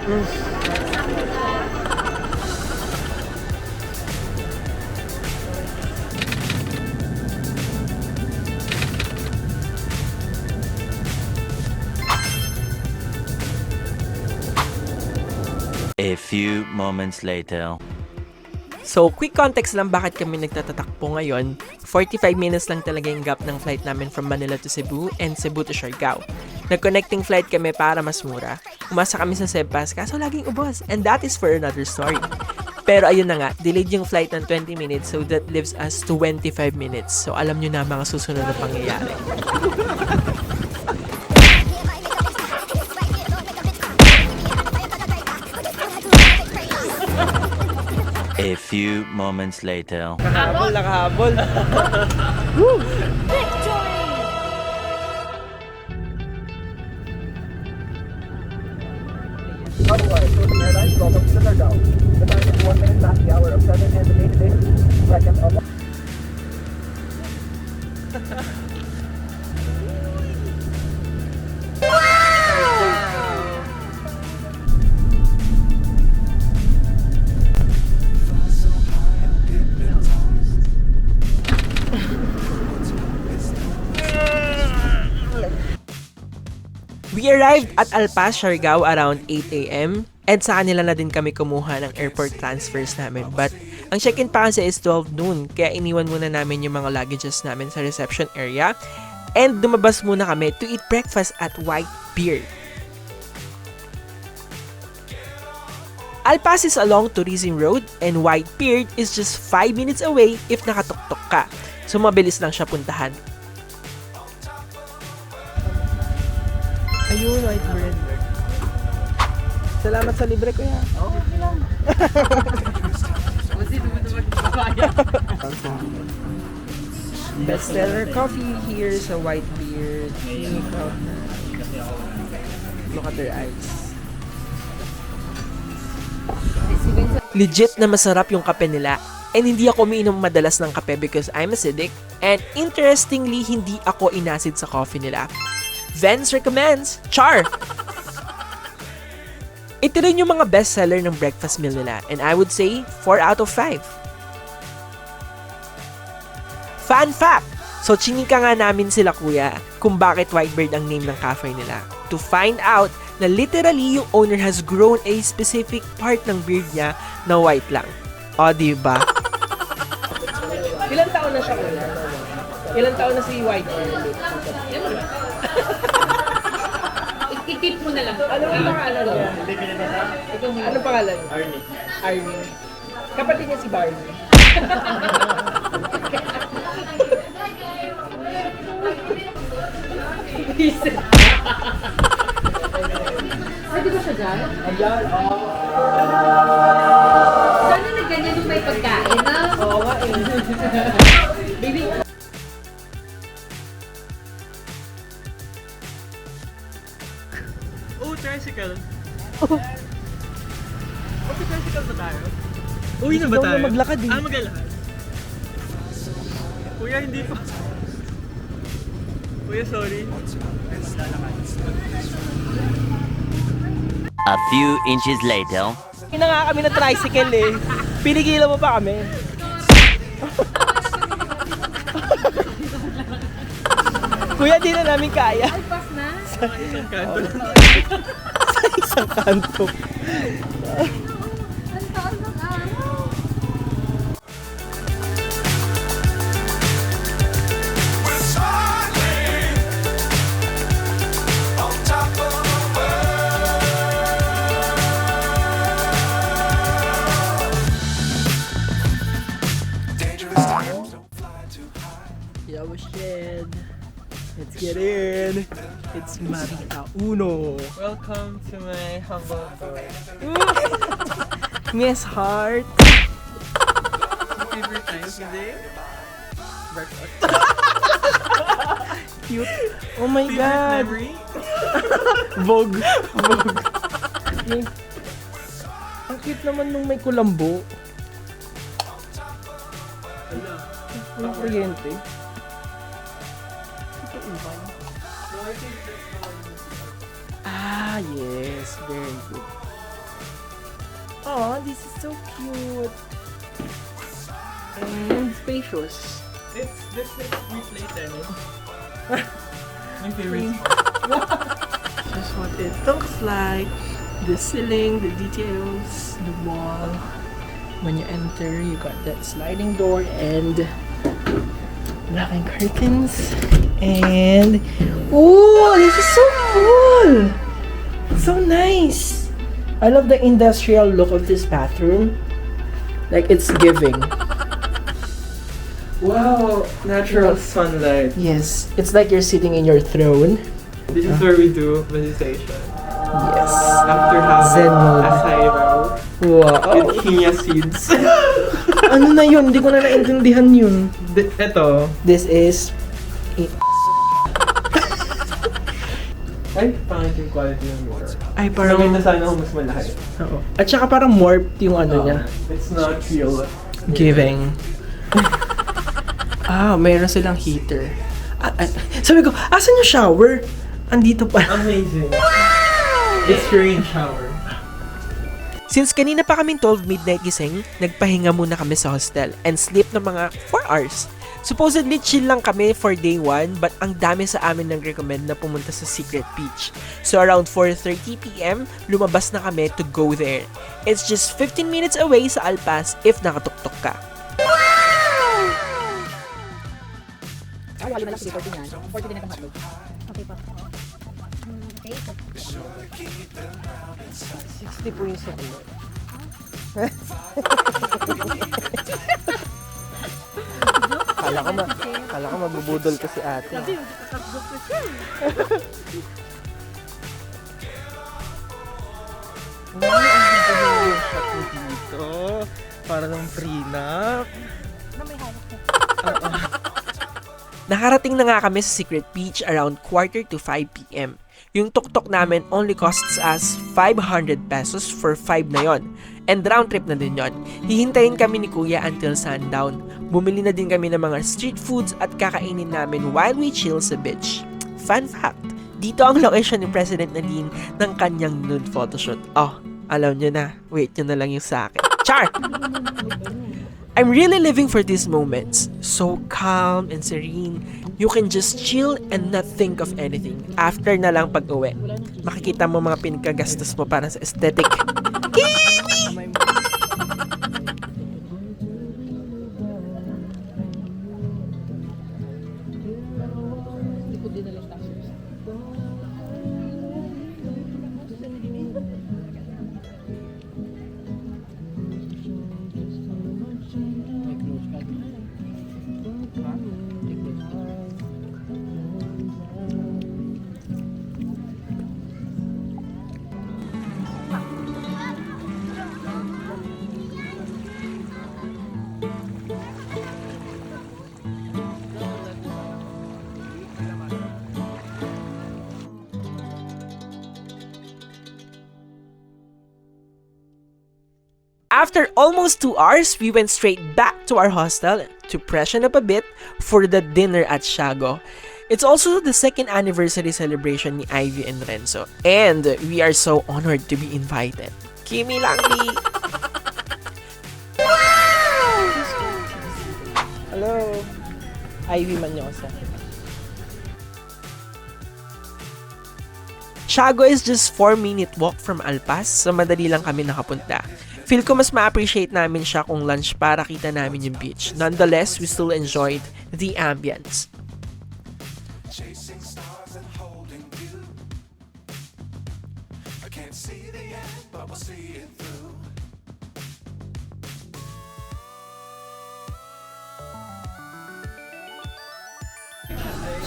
A few moments later. So, quick context lang bakit kami nagtatatakbo ngayon. 45 minutes lang talaga yung gap ng flight namin from Manila to Cebu and Cebu to Siargao. Nag-connecting flight kami para mas mura. Umasa kami sa Sebas kaso laging ubos, and that is for another story. Pero ayun na nga, delayed yung flight ng 20 minutes, so that leaves us 25 minutes. So alam nyo na mga susunod na pangyayari. A few moments later. Nakahabol. Otherwise, Philippine Airlines welcome to Siargao. The time is 1 minute past the hour of 7 and the date is 2nd of We arrived at Alpas, Siargao around 8 a.m. and sa kanila na din kami kumuha ng airport transfers namin. But ang check-in pa kasi is 12 noon, kaya iniwan muna namin yung mga luggages namin sa reception area and lumabas muna kami to eat breakfast at White Beard. Alpas is along Tourism Road and White Beard is just 5 minutes away if nakatuktok ka. So mabilis lang siya puntahan. Ayun, White Beard. Salamat sa libre, kuya. Okay lang. Bestseller coffee here sa White Beard. Look at their eyes. Legit na masarap yung kape nila. And hindi ako umiinom madalas ng kape because I'm acidic. And interestingly, hindi ako inasid sa coffee nila. Vance recommends Char! Ito rin yung mga bestseller ng breakfast meal nila. And I would say 4 out of 5. Fun fact! So, chinika nga namin sila kuya kung bakit Whitebird ang name ng cafe nila. To find out na literally yung owner has grown a specific part ng beard niya na white lang. O, diba? Ilang taon na siya kuya? Ilang taon na si Whitebird? I-tip mo na lang. Ano ang pangalan niya? Ano pangalan niya? Arnie. Arnie. Kapatid niya si Barney. Pwede ba siya dyan? Ayan, Sana nagganyan yung may pagkain, ha? Oo nga eh. Baby, Oh, tricycle. Mag-tricycle ba tayo? Uwi na ba tayo? Maglakad eh. Maglalakad. Kuya, hindi pa. Kuya, sorry. A few inches later. Hindi na nga kami na tricycle eh. Pinigilan mo pa kami. Kuya, di na namin kaya. alpas na. Sa isang kanto lang. Sa isang kanto. Ang taon ng araw. Yo, shit. Let's get in. It's Marita Uno. Welcome to my humble abode. Miss Heart. Favorite time of the day? Breakfast. Cute. Oh my Favorite God. memory? Vogue. Vogue. Ang cute naman nung may kulambo. Ang kuryente. Ah, yes. Very good. Oh, this is so cute. And spacious. This is replay tennis. My favorite. This is what it looks like. The ceiling, the details, the wall. When you enter, you got that sliding door and blackened curtains. And oh, this is so cool! So nice. I love the industrial look of this bathroom. Like it's giving. Wow, natural sunlight. Yes, it's like you're sitting in your throne. This is where we do meditation. Yes. After having Zen mode. acai row Wow. with chia seeds. Ano na yun? Hindi ko na naintindihan yun. Ito. This is Ay, pangit yung quality ng mirror. ay Parang parang na sana kung mas malaki. oo. At saka parang warped yung ano niya. It's not real. Giving. Mayroon silang heater. Sabi ko, asan yung shower? Andito pa. Amazing. It's rain shower. Since kanina pa kaming 12 midnight gising, nagpahinga muna kami sa hostel and sleep ng mga 4 hours. Supposedly chill lang kami for day 1 but ang dami sa amin nag-recommend na pumunta sa Secret Beach. So around 4:30 PM, lumabas na kami to go there. It's just 15 minutes away sa Alpas if nakatuktok ka. Wala na lang si 40 niyan. 40 din ang hotdog. Okay pa. Okay. 60 po yung sa'yo. Kala ko mabubudol ka si ate. Ang shot mo dito. Para ng prenup. Nakarating na nga kami sa Secret Beach around 4:45 PM. Yung tuktok namin only costs us 500 pesos for 5 na yon. And round trip na din yon. Hihintayin kami ni Kuya until sundown. Bumili na din kami ng mga street foods at kakainin namin while we chill sa beach. Fun fact, dito ang location ni President Nadine ng kanyang nude photoshoot. Oh, alam nyo na. Wait nyo na lang yung sa akin. Char! I'm really living for these moments. So calm and serene. You can just chill and not think of anything. After na lang pag-uwi, makikita mo mga pinagkagastos mo para sa aesthetic. After almost 2 hours, we went straight back to our hostel to freshen up a bit for the dinner at Siago. It's also the 2nd anniversary celebration ni Ivy and Renzo, and we are so honored to be invited. Kimi Langli! Hello! Ivy Manyosa. Siago is just 4-minute walk from Alpas, so madali lang kami nakapunta. Feel ko mas ma-appreciate namin siya kung lunch para kita namin yung beach. Nonetheless, we still enjoyed the ambience.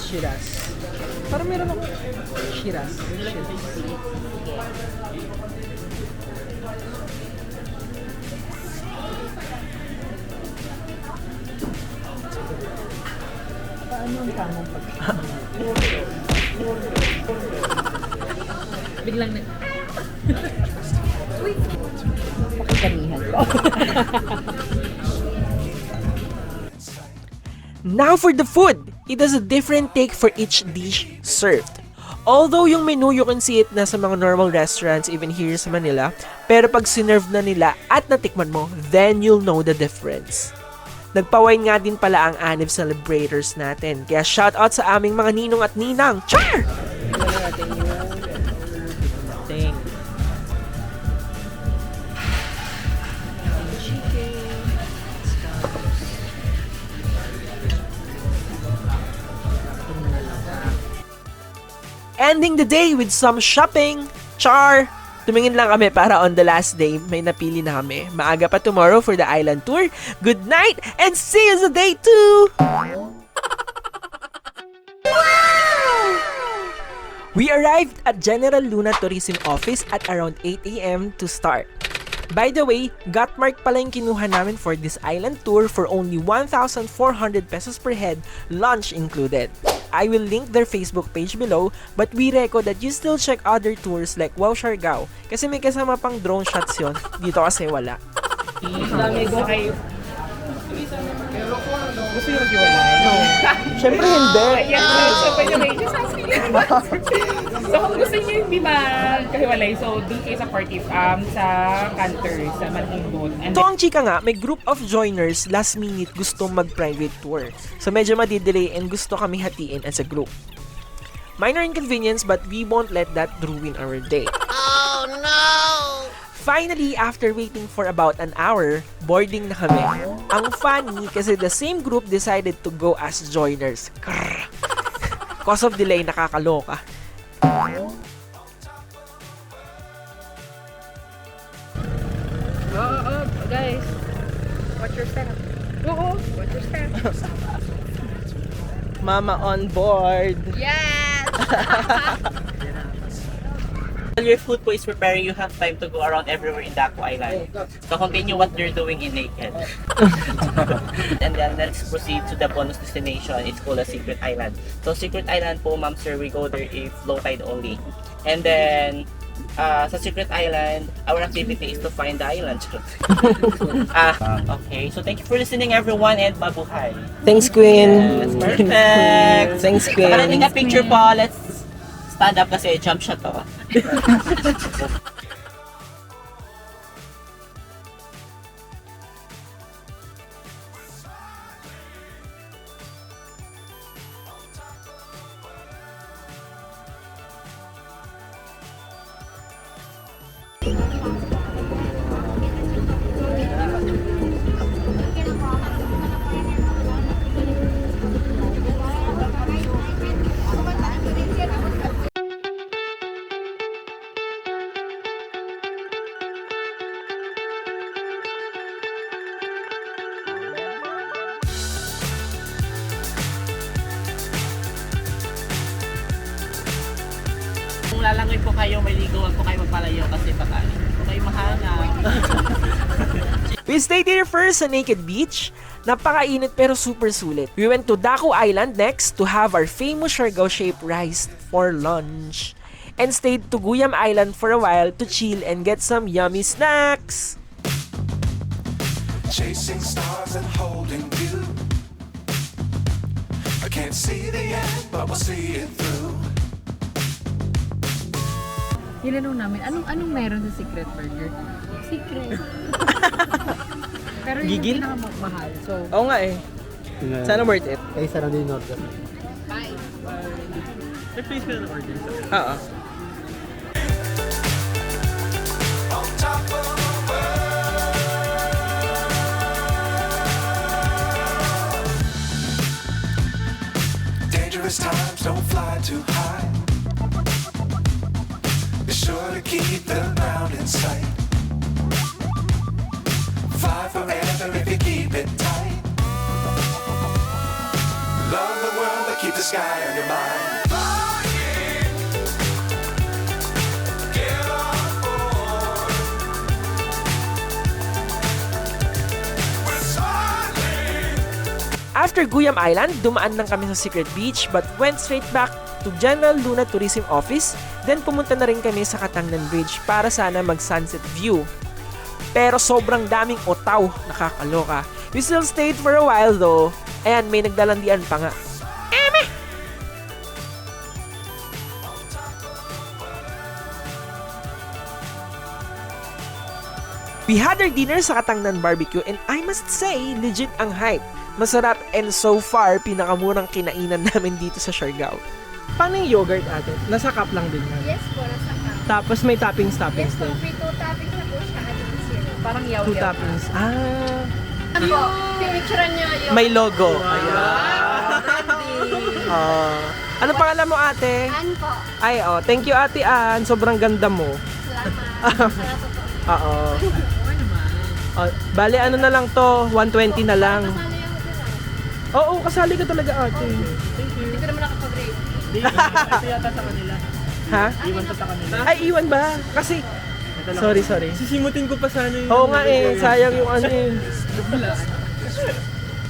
Shiraz. Parang meron ako Shiraz. Paano ang tamang pagkain? Biglang na... Uy! Pakikanihan ko. Now for the food! It has a different take for each dish served. Although yung menu, you can see it na sa mga normal restaurants even here sa Manila, pero pag sinerve na nila at natikman mo, then you'll know the difference. Nagpa-wine nga din pala ang Anniv celebrators natin, kaya shoutout sa aming mga ninong at ninang. Char! Dang. Ending the day with some shopping. Char! Tumingin lang kami para on the last day, may napili na kami. Maaga pa tomorrow for the island tour. Good night and see you sa day 2! We arrived at General Luna Tourism Office at around 8 a.m. to start. By the way, Gotmark pala yung kinuha namin for this island tour for only 1,400 pesos per head, lunch included. I will link their Facebook page below, but we reco that you still check other tours like Wow Siargao kasi may kasama pang drone shots yun. Dito kasi wala. Gusto nyo maghiwalay? No. Syempre hindi. So, pwede may just asking you. So, kung gusto nyo hindi magkahiwalay, so, doon kayo sa party, sa Canter, sa Malaking Boat. And Ito ang chika nga, may group of joiners last minute gusto mag-private tour. So medyo madidelay and gusto kami hatiin as a group. Minor inconvenience but we won't let that ruin our day. Oh no! Finally, after waiting for about an hour, boarding na kami. Ang funny kasi the same group decided to go as joiners. Krrr. Cause of delay, nakakaloka. Guys, watch your step. oo. Watch your step. Mama on board. Yes! While your food po is preparing, you have time to go around everywhere in Daco Island. So continue what you're doing in Naked. And then let's proceed to the bonus destination. It's called a Secret Island. So Secret Island po, ma'am sir, we go there if low tide only. And then sa Secret Island, our activity is to find the island. Okay, so thank you for listening everyone and mabuhay. Thanks, Queen. Yes, perfect. Thanks, Nakarating Queen. a picture po. Let's stand up kasi jump shot to. Kung lalangoy po kayo, may ligo, huwag po kayo magpalayo kasi baka kung kayo mahangang. We stayed here first sa Naked Beach. Napakainit pero super sulit. We went to Daco Island next to have our famous Siargao-shaped rice for lunch. And stayed to Guyam Island for a while to chill and get some yummy snacks. Chasing stars and holding you. I can't see the end, but we'll see it through. Tinanong namin, anong meron sa Secret Burger? Secret. Pero yun Gigil? yung pinakamahal. So, Oo nga eh. Sana worth it. Ay, isa na din yung order. bye. Please ka na order. Oo. On top of the world. Dangerous times, don't fly too high. Be sure to keep the ground in sight. Fly forever if you keep it tight. Love the world, but keep the sky on your mind. Flying. Get on board. We're sailing. After Guyam Island, dumaan lang kami sa Secret Beach but went straight back to General Luna Tourism Office. Then pumunta na rin kami sa Katangnan Bridge para sana mag-sunset view. Pero sobrang daming otaw, nakakaloka. We still stayed for a while though. Ayan, may nagdalandian pa nga. We had our dinner sa Katangnan Barbecue and I must say, legit ang hype. Masarap and so far, pinakamurang kinainan namin dito sa Siargao. Paano yung yogurt ate? Nasa cup lang din yan. Yes po, nasa cup. Tapos may toppings Yes po, din. free 2 toppings na po siya at zero. Parang 2 yaw-yaw. toppings. Ah. Ano po, pipicturean niyo yung... May logo. Anong pangalan mo ate? An po. Ay, thank you ate Ann. Sobrang ganda mo. Salamat. Salamat po. Oo. Bale, ano na lang to? 120 na lang. Kasali yung ito lang. Oo, kasali ka talaga ate. Hindi ko naman nakapag-rate. Ito yata sa kanila. Ha? Iwan to sa kanila. Ay, iwan ba? Kasi, sorry. Sisimutin ko pa sana yung... Oo nga eh, sayang yung ano eh. Hindi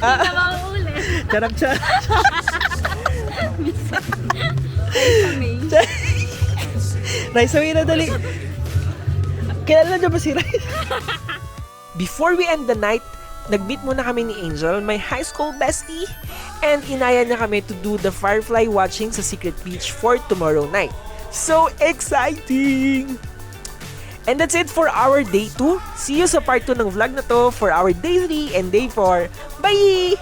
na mauulit. Charap siya. Rice, away na dali. Kilala niyo ba si Rice? Before we end the night, nag-meet muna kami ni Angel, my high school bestie, and inaya niya kami to do the firefly watching sa Secret Beach for tomorrow night. So exciting! And that's it for our day 2. See you sa part 2 ng vlog na to for our day 3 and day 4. Bye!